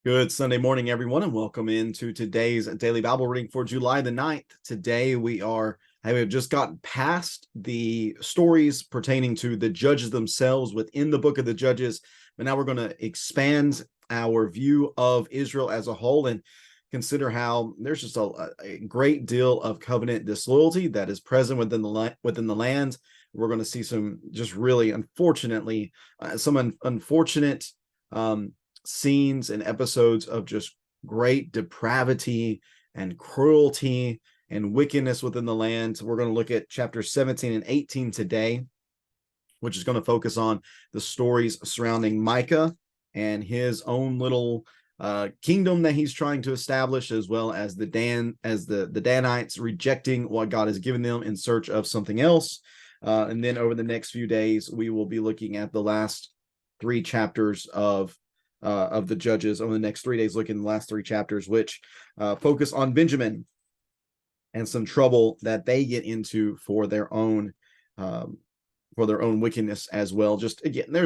Good Sunday morning, everyone, and welcome into today's daily Bible reading for July the 9th. Today we have just gotten past the stories pertaining to the judges themselves within the book of the Judges, but now we're going to expand our view of Israel as a whole and consider how there's just a great deal of covenant disloyalty that is present within the land. We're going to see some just really unfortunately some unfortunate scenes and episodes of just great depravity and cruelty and wickedness within the land. We're going to look at chapters 17 and 18 today, which is going to focus on the stories surrounding Micah and his own little kingdom that he's trying to establish, as well as the Danites rejecting what God has given them in search of something else. And then over the next few days, we will be looking at the last three chapters of the Judges. Over the next 3 days, looking at the last three chapters, which focus on Benjamin and some trouble that they get into for their own wickedness as well. Just again, there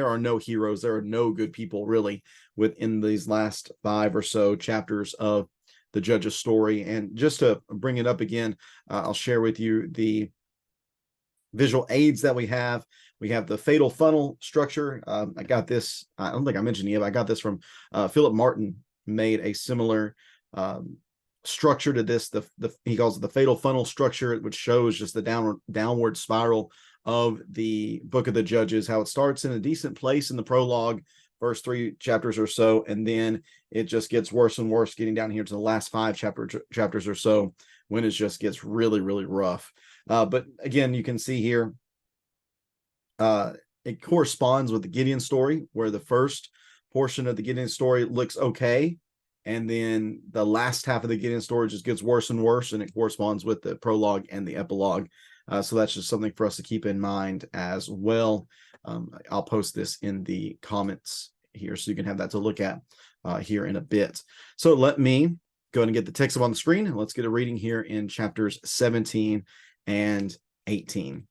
are no heroes, there are no good people really within these last five or so chapters of the Judges story. And just to bring it up again, I'll share with you the visual aids that we have. We have the fatal funnel structure. I got this, I don't think I mentioned it yet, but I got this from Philip Martin, made a similar structure to this. He calls it the fatal funnel structure, which shows just the downward spiral of the book of the Judges, how it starts in a decent place in the prologue, first three chapters or so, and then it just gets worse and worse, getting down here to the last five chapters or so, when it just gets really, really rough. But again, you can see here, it corresponds with the Gideon story, where the first portion of the Gideon story looks okay, and then the last half of the Gideon story just gets worse and worse, and it corresponds with the prologue and the epilogue. So that's just something for us to keep in mind as well. I'll post this in the comments here so you can have that to look at here in a bit. So let me go ahead and get the text up on the screen, and let's get a reading here in chapters 17 and 18.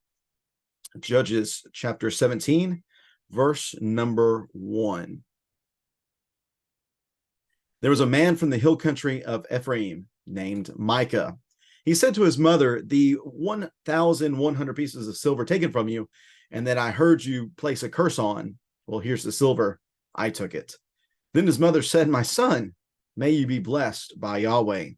Judges chapter 17, verse number 1. There was a man from the hill country of Ephraim named Micah. He said to his mother, "The 1,100 pieces of silver taken from you, and that I heard you place a curse on. Well, here's the silver. I took it." Then his mother said, "My son, may you be blessed by Yahweh."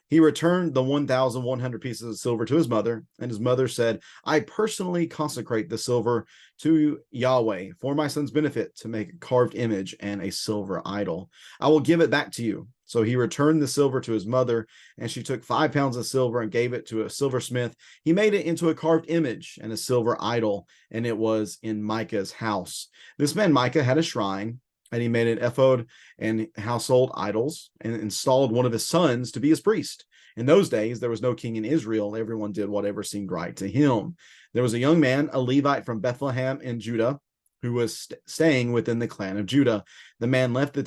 He returned the 1,100 pieces of silver to his mother, and his mother said, "I personally consecrate the silver to Yahweh for my son's benefit, to make a carved image and a silver idol. I will give it back to you." So he returned the silver to his mother, and she took 5 pounds of silver and gave it to a silversmith. He made it into a carved image and a silver idol, and it was in Micah's house. This man Micah had a shrine, and he made an ephod and household idols, and installed one of his sons to be his priest. In those days, there was no king in Israel. Everyone did whatever seemed right to him. There was a young man, a Levite from Bethlehem in Judah, who was staying within the clan of Judah. The man left the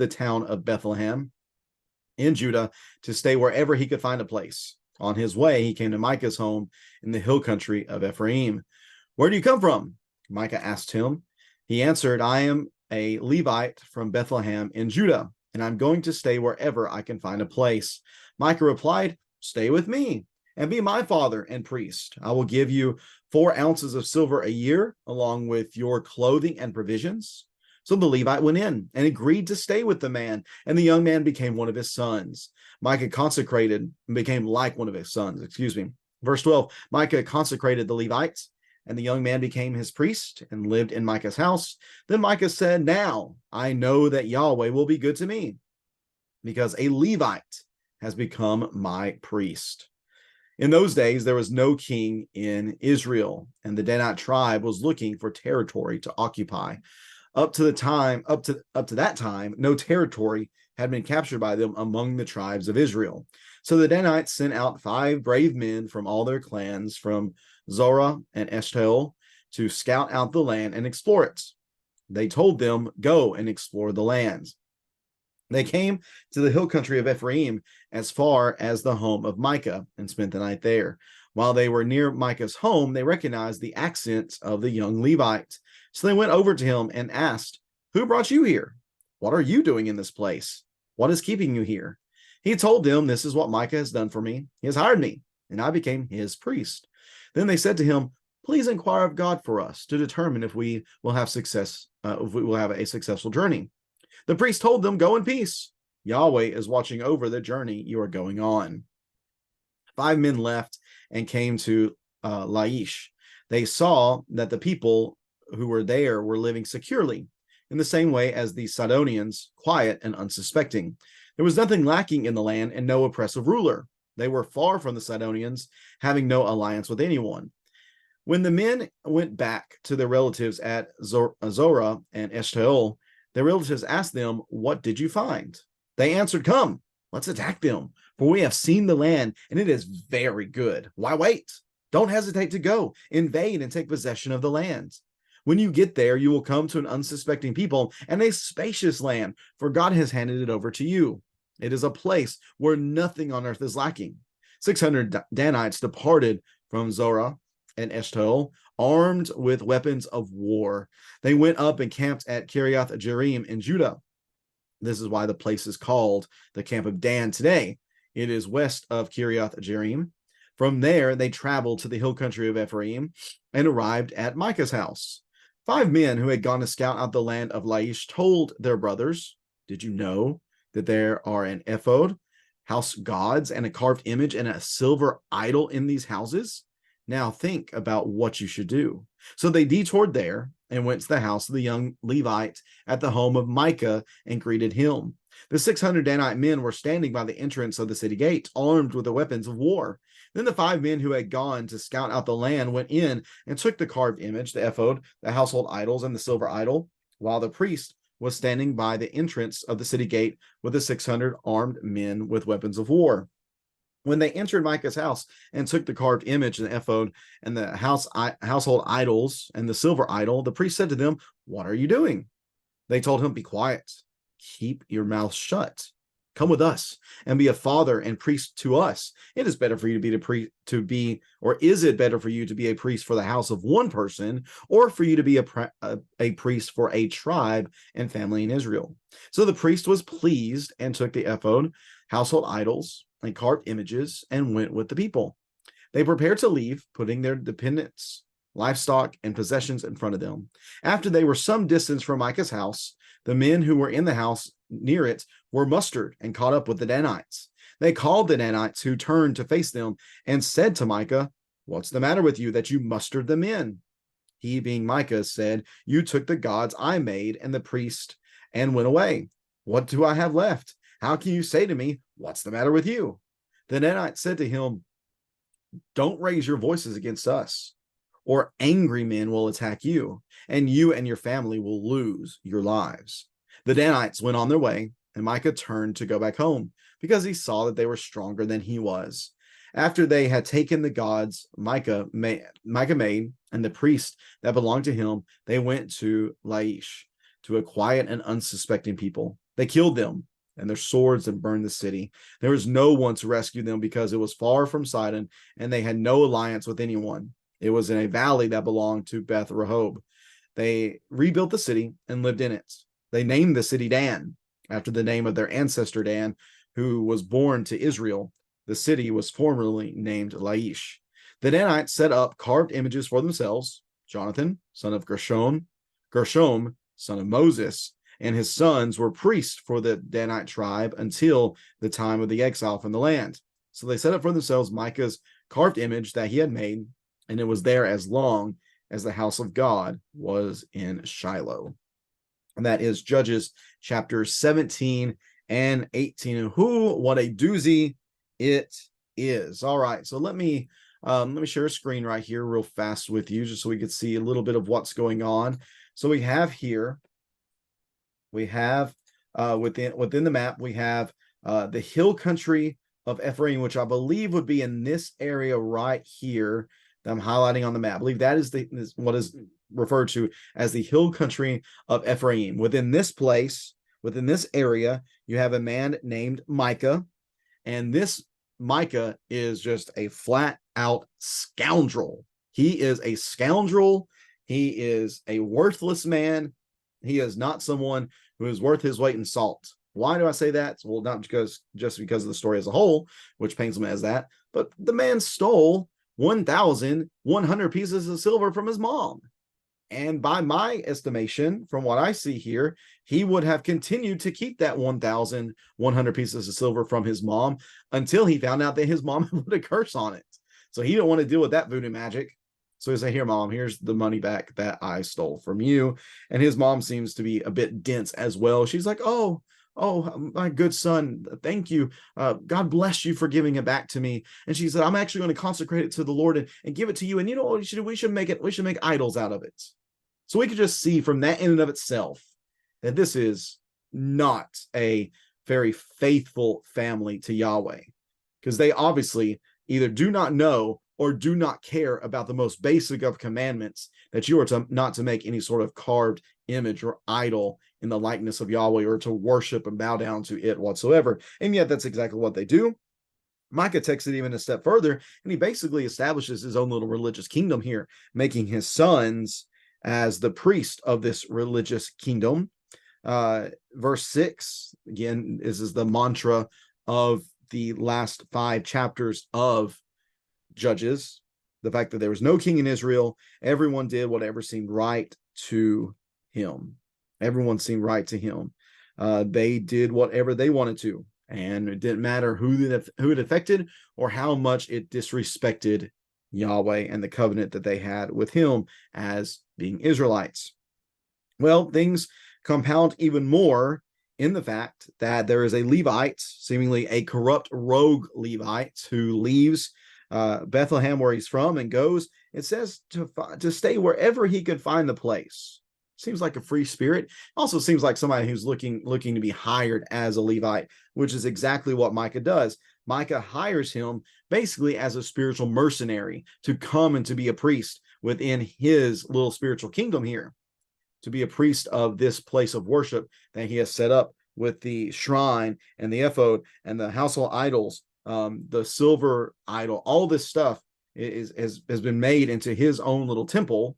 town of Bethlehem in Judah to stay wherever he could find a place. On his way, he came to Micah's home in the hill country of Ephraim. "Where do you come from?" Micah asked him. He answered, "I am a Levite from Bethlehem in Judah, and I'm going to stay wherever I can find a place." Micah replied, "Stay with me and be my father and priest. I will give you 4 ounces of silver a year, along with your clothing and provisions." So the Levite went in and agreed to stay with the man, and the young man became one of his sons. Micah consecrated and became like one of his sons. Verse 12, Micah consecrated the Levites, and the young man became his priest and lived in Micah's house. Then Micah said, "Now I know that Yahweh will be good to me, because a Levite has become my priest." In those days, there was no king in Israel, and the Danite tribe was looking for territory to occupy. Up to that time, no territory had been captured by them among the tribes of Israel. So the Danites sent out 5 brave men from all their clans, from Zorah and Eshtaol, to scout out the land and explore it. They told them, "Go and explore the land." They came to the hill country of Ephraim as far as the home of Micah and spent the night there. While they were near Micah's home, they recognized the accent of the young Levite. So they went over to him and asked, "Who brought you here?" what are you doing in this place? What is keeping you here? He told them, this is what Micah has done for me. He has hired me, and I became his priest. Then they said to him, please inquire of God for us to determine if we will have success, if we will have a successful journey. The priest told them, go in peace. Yahweh is watching over the journey you are going on. 5 men left and came to Laish. They saw that the people who were there were living securely, in the same way as the Sidonians, quiet and unsuspecting. There was nothing lacking in the land and no oppressive ruler. They were far from the Sidonians, having no alliance with anyone. When the men went back to their relatives at Zorah and Eshtaol, their relatives asked them, what did you find? They answered, come, let's attack them, for we have seen the land, and it is very good. Why wait? Don't hesitate to go, invade, and take possession of the land. When you get there, you will come to an unsuspecting people and a spacious land, for God has handed it over to you. It is a place where nothing on earth is lacking. 600 Danites departed from Zorah and Eshtaol, armed with weapons of war. They went up and camped at Kiriath Jearim in Judah. This is why the place is called the Camp of Dan today. It is west of Kiriath Jearim. From there, they traveled to the hill country of Ephraim and arrived at Micah's house. 5 men who had gone to scout out the land of Laish told their brothers, did you know that there are an ephod, house gods, and a carved image and a silver idol in these houses? Now think about what you should do. So they detoured there and went to the house of the young Levite at the home of Micah and greeted him. The 600 Danite men were standing by the entrance of the city gate, armed with the weapons of war. Then the 5 men who had gone to scout out the land went in and took the carved image, the ephod, the household idols, and the silver idol, while the priest was standing by the entrance of the city gate with the 600 armed men with weapons of war. When they entered Micah's house and took the carved image and the ephod and the household idols and the silver idol, the priest said to them, what are you doing? They told him, be quiet. Keep your mouth shut. Come with us and be a father and priest to us. It is better for you or is it better for you to be a priest for the house of one person, or for you to be a priest for a tribe and family in Israel? So the priest was pleased and took the ephod, household idols, and carved images and went with the people. They prepared to leave, putting their dependents, livestock, and possessions in front of them. After they were some distance from Micah's house, the men who were in the house near it were mustered and caught up with the Danites. They called the Danites, who turned to face them, and said to Micah, what's the matter with you that you mustered the men? He, being Micah, said, you took the gods I made and the priest and went away. What do I have left? How can you say to me, what's the matter with you? The Danites said to him, don't raise your voices against us, or angry men will attack you, and you and your family will lose your lives. The Danites went on their way, and Micah turned to go back home, because he saw that they were stronger than he was. After they had taken the gods Micah made and the priest that belonged to him, they went to Laish, to a quiet and unsuspecting people. They killed them and their swords and burned the city. There was no one to rescue them because it was far from Sidon, and they had no alliance with anyone. It was in a valley that belonged to Beth Rehob. They rebuilt the city and lived in it. They named the city Dan, after the name of their ancestor Dan, who was born to Israel. The city was formerly named Laish. The Danites set up carved images for themselves. Jonathan, son of Gershom, son of Moses, and his sons were priests for the Danite tribe until the time of the exile from the land. So they set up for themselves Micah's carved image that he had made, and it was there as long as the house of God was in Shiloh. And that is Judges chapters 17 and 18. And what a doozy it is. All right, so let me share a screen right here real fast with you, just so we can see a little bit of what's going on. So we have here, within the map, we have the hill country of Ephraim, which I believe would be in this area right here that I'm highlighting on the map. I believe that is what is referred to as the hill country of Ephraim. Within this place, within this area, you have a man named Micah, and this Micah is just a flat out scoundrel. He is a scoundrel. He is a worthless man. He is not someone who is worth his weight in salt. Why do I say that? Well, not just because of the story as a whole, which paints him as that, but the man stole 1,100 pieces of silver from his mom. And by my estimation, from what I see here, he would have continued to keep that 1,100 pieces of silver from his mom until he found out that his mom put a curse on it. So he didn't want to deal with that voodoo magic. So he said, here, mom, here's the money back that I stole from you. And his mom seems to be a bit dense as well. She's like, oh, my good son, thank you. God bless you for giving it back to me. And she said, I'm actually going to consecrate it to the Lord and give it to you. And you know what we should make idols out of it. So we could just see from that in and of itself that this is not a very faithful family to Yahweh, because they obviously either do not know or do not care about the most basic of commandments, that you are not to make any sort of carved image or idol in the likeness of Yahweh, or to worship and bow down to it whatsoever. And yet that's exactly what they do. Micah takes it even a step further, and he basically establishes his own little religious kingdom here, making his sons as the priest of this religious kingdom. Verse 6, again, this is the mantra of the last 5 chapters of Judges. The fact that there was no king in Israel, everyone did whatever seemed right to him. Everyone seemed right to him. They did whatever they wanted to, and it didn't matter who it affected or how much it disrespected Yahweh and the covenant that they had with him as being Israelites. Well, things compound even more in the fact that there is a Levite, seemingly a corrupt rogue Levite, who leaves Bethlehem, where he's from, and goes, it says, to stay wherever he could find the place. Seems like a free spirit. Also seems like somebody who's looking to be hired as a Levite, which is exactly what Micah does. Micah hires him basically as a spiritual mercenary to come and to be a priest within his little spiritual kingdom here, to be a priest of this place of worship that he has set up with the shrine and the ephod and the household idols, the silver idol. All this stuff has been made into his own little temple.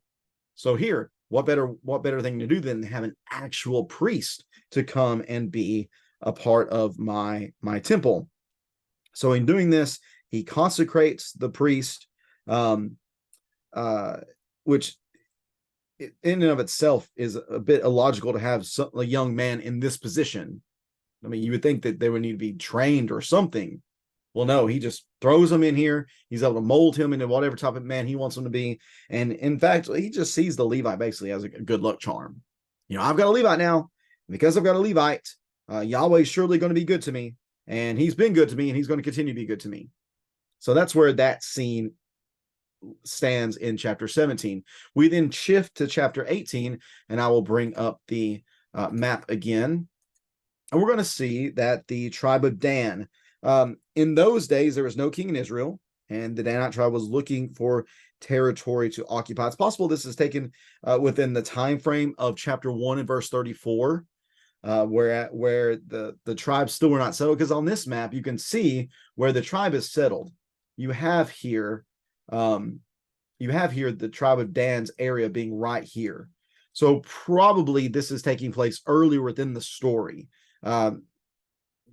So here, what better thing to do than have an actual priest to come and be a part of my temple? So in doing this, he consecrates the priest, which in and of itself is a bit illogical to have a young man in this position. I mean, you would think that they would need to be trained or something. Well, no, he just throws him in here. He's able to mold him into whatever type of man he wants him to be. And in fact, he just sees the Levite basically as a good luck charm. You know, I've got a Levite now. Because I've got a Levite, Yahweh's surely going to be good to me. And he's been good to me, and he's going to continue to be good to me. So that's where that scene stands in chapter 17. We then shift to chapter 18, and I will bring up the map again. And we're going to see that the tribe of Dan, in those days, there was no king in Israel, and the Danite tribe was looking for territory to occupy. It's possible this is taken within the time frame of chapter 1 and verse 34. Where the tribes still were not settled, because on this map you can see where the tribe is settled. You have here the tribe of Dan's area being right here. So probably this is taking place earlier within the story.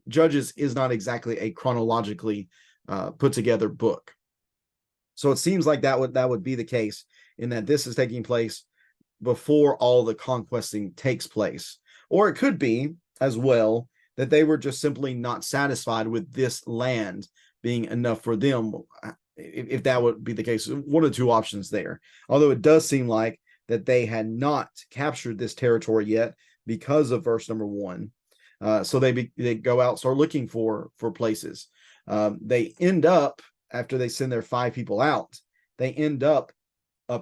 Judges is not exactly a chronologically put together book, so it seems like that would be the case, in that this is taking place before all the conquesting takes place. Or it could be as well that they were just simply not satisfied with this land being enough for them, if that would be the case. One of 2 options there. Although it does seem like that they had not captured this territory yet because of verse number 1. So they go out, start looking for places. They end up, after they send their 5 people out, they end up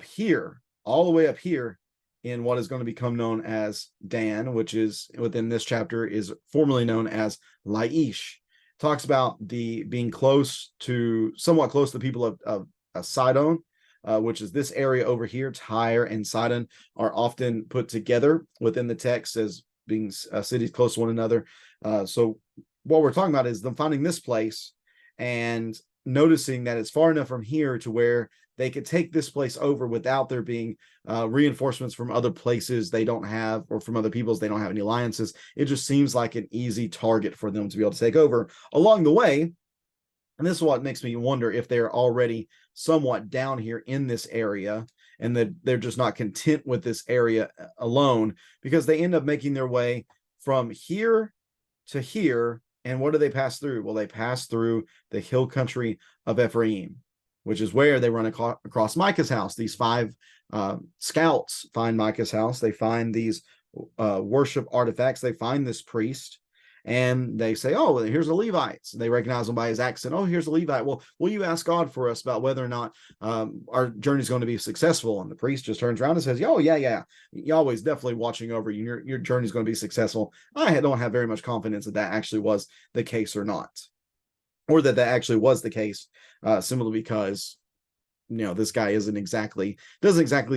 here, all the way up here, in what is going to become known as Dan, which is within this chapter is formerly known as Laish. Talks about the being somewhat close to the people of Sidon, which is this area over here. Tyre and Sidon are often put together within the text as being cities close to one another. So what we're talking about is them finding this place and noticing that it's far enough from here to where they could take this place over without there being reinforcements from other places they don't have, or from other peoples they don't have any alliances. It just seems like an easy target for them to be able to take over. Along the way, and this is what makes me wonder if they're already somewhat down here in this area, and that they're just not content with this area alone, because they end up making their way from here to here. And what do they pass through? Well, they pass through the hill country of Ephraim, which is where they run across Micah's house. These five scouts find Micah's house. They find these worship artifacts. They find this priest, and they say, oh, well, here's a Levite. So they recognize him by his accent. Oh, here's a Levite. Well, will you ask God for us about whether or not our journey is going to be successful? And the priest just turns around and says, oh, yeah. Yahweh's definitely watching over you. Your journey is going to be successful. I don't have very much confidence that that actually was the case or not, or that actually was the case, simply because this guy doesn't exactly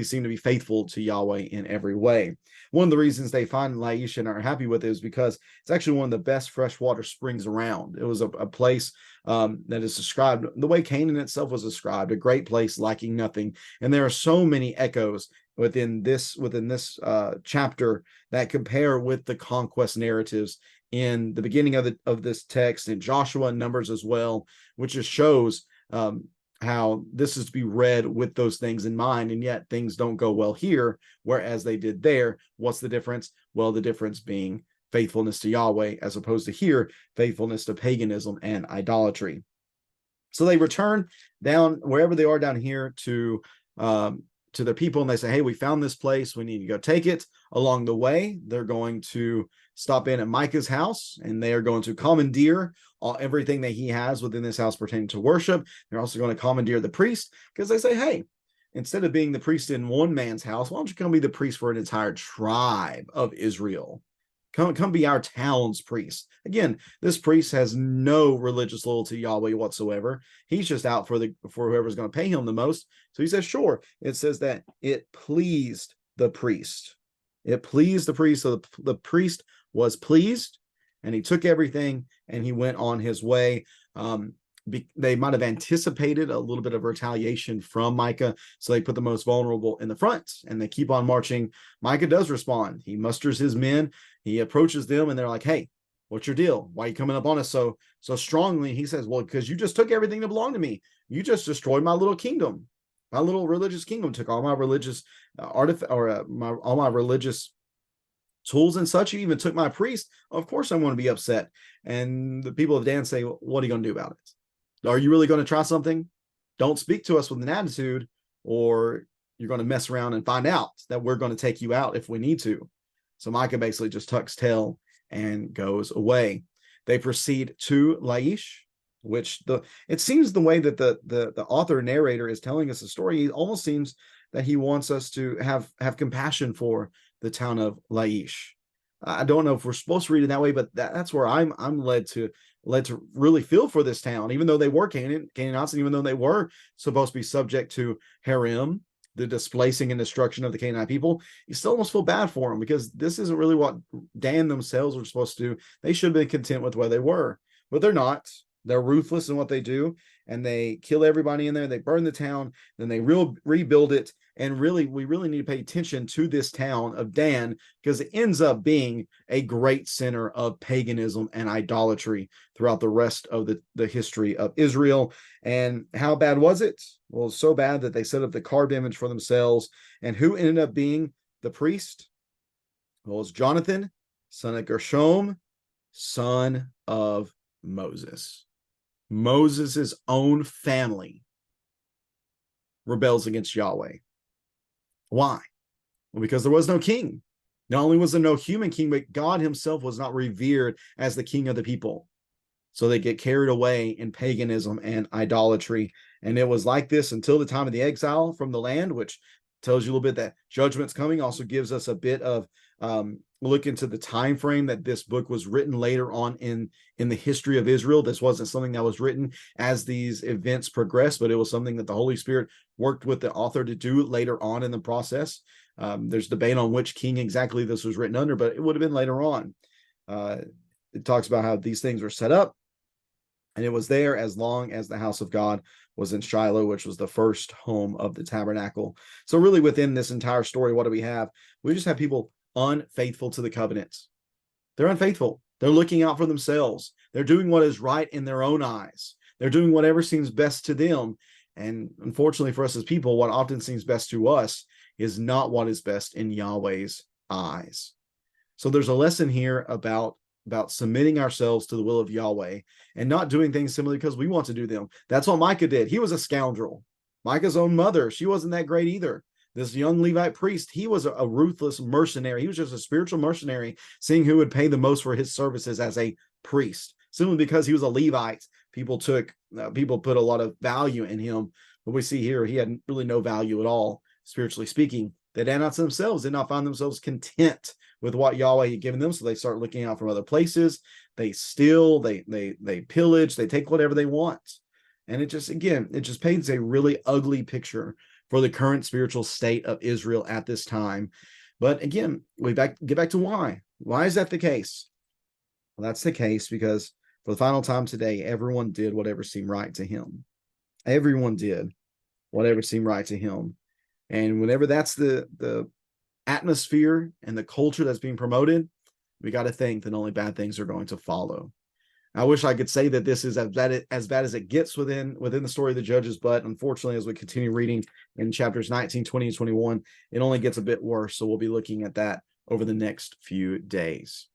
seem to be faithful to Yahweh in every way. One of the reasons they find Laish and are happy with it is because it's actually one of the best freshwater springs around. It was a place that is described the way Canaan itself was described, a great place lacking nothing. And there are so many echoes within this chapter that compare with the conquest narratives in the beginning of this text, in Joshua and Numbers as well, which just shows how this is to be read with those things in mind, and yet things don't go well here, whereas they did there. What's the difference? Well, the difference being faithfulness to Yahweh, as opposed to here, faithfulness to paganism and idolatry. So they return down wherever they are down here to their people, and they say, hey, we found this place, we need to go take it. Along the way, they're going to stop in at Micah's house, and they are going to commandeer everything that he has within this house pertaining to worship. They're also going to commandeer the priest, because they say, hey, instead of being the priest in one man's house, why don't you come be the priest for an entire tribe of Israel? Come be our town's priest. Again, this priest has no religious loyalty to Yahweh whatsoever. He's just out for whoever's going to pay him the most. So he says, sure. It says that it pleased the priest. It pleased the priest. So the priest was pleased, and he took everything and he went on his way. They might have anticipated a little bit of retaliation from Micah, so they put the most vulnerable in the front, and they keep on marching. Micah does respond. He musters his men. He approaches them, and they're like, hey, what's your deal? Why are you coming up on us so strongly? He says, well, because you just took everything that belonged to me. You just destroyed my little kingdom. My little religious kingdom took all my religious all my religious tools and such. You even took my priest. Of course I'm going to be upset. And the people of Dan say, what are you going to do about it? Are you really going to try something? Don't speak to us with an attitude, or you're going to mess around and find out that we're going to take you out if we need to. So Micah basically just tucks tail and goes away. They proceed to Laish, which it seems the way that the author narrator is telling us the story, it almost seems that he wants us to have compassion for the town of Laish. I don't know if we're supposed to read it that way, but that's where I'm led to really feel for this town, even though they were Canaanites, and even though they were supposed to be subject to Harim, the displacing and destruction of the Canaanite people. You still almost feel bad for them, because this isn't really what Dan themselves were supposed to do. They should have been content with where they were, but they're not. They're ruthless in what they do, and they kill everybody in there. They burn the town, then they rebuild it. And really, we really need to pay attention to this town of Dan, because it ends up being a great center of paganism and idolatry throughout the rest of the history of Israel. And how bad was it? Well, it's so bad that they set up the carved image for themselves. And who ended up being the priest? Well, it's Jonathan, son of Gershom, son of Moses. Moses' own family rebels against Yahweh. Why? Well, because there was no king. Not only was there no human king, but God himself was not revered as the king of the people. So they get carried away in paganism and idolatry. And it was like this until the time of the exile from the land, which tells you a little bit that judgment's coming. Also gives us a bit of look into the time frame that this book was written later on in the history of Israel. This wasn't something that was written as these events progressed, but it was something that the Holy Spirit worked with the author to do later on in the process. There's debate on which king exactly this was written under, but it would have been later on. It talks about how these things were set up. And it was there as long as the house of God was in Shiloh, which was the first home of the tabernacle. So really within this entire story, what do we have? We just have people unfaithful to the covenants. They're unfaithful. They're looking out for themselves. They're doing what is right in their own eyes. They're doing whatever seems best to them. And unfortunately for us as people, what often seems best to us is not what is best in Yahweh's eyes. So there's a lesson here about submitting ourselves to the will of Yahweh and not doing things simply because we want to do them. That's what Micah did. He was a scoundrel. Micah's own mother, she wasn't that great either. This young Levite priest, he was a ruthless mercenary. He was just a spiritual mercenary, seeing who would pay the most for his services as a priest. Simply because he was a Levite, people put a lot of value in him. But we see here, he had really no value at all, spiritually speaking. The Danites themselves did not find themselves content with what Yahweh had given them, so they start looking out from other places. They steal, they pillage, they take whatever they want. And it just paints a really ugly picture for the current spiritual state of Israel at this time. But again, get back to why. Why is that the case? Well, that's the case because for the final time today, everyone did whatever seemed right to him. Everyone did whatever seemed right to him. And whenever that's the atmosphere and the culture that's being promoted, we got to think that only bad things are going to follow. I wish I could say that this is as bad as it gets within the story of the Judges, but unfortunately, as we continue reading in chapters 19, 20, and 21, it only gets a bit worse. So we'll be looking at that over the next few days.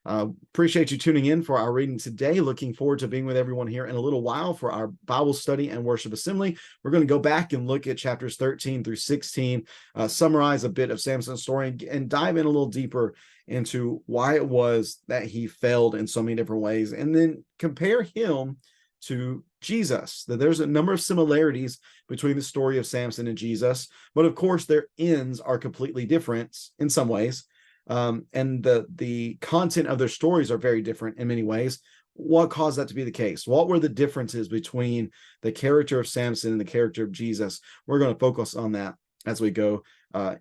Appreciate you tuning in for our reading today. Looking forward to being with everyone here in a little while for our Bible study and worship assembly. We're going to go back and look at chapters 13 through 16, summarize a bit of Samson's story, and dive in a little deeper into why it was that he failed in so many different ways, and then compare him to Jesus. That there's a number of similarities between the story of Samson and Jesus, but of course their ends are completely different in some ways. And the content of their stories are very different in many ways. What caused that to be the case? What were the differences between the character of Samson and the character of Jesus? We're going to focus on that as we go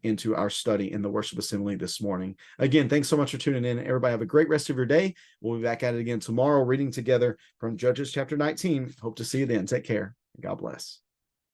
into our study in the worship assembly this morning. Again, thanks so much for tuning in. Everybody have a great rest of your day. We'll be back at it again tomorrow, reading together from Judges chapter 19. Hope to see you then. Take care. God bless.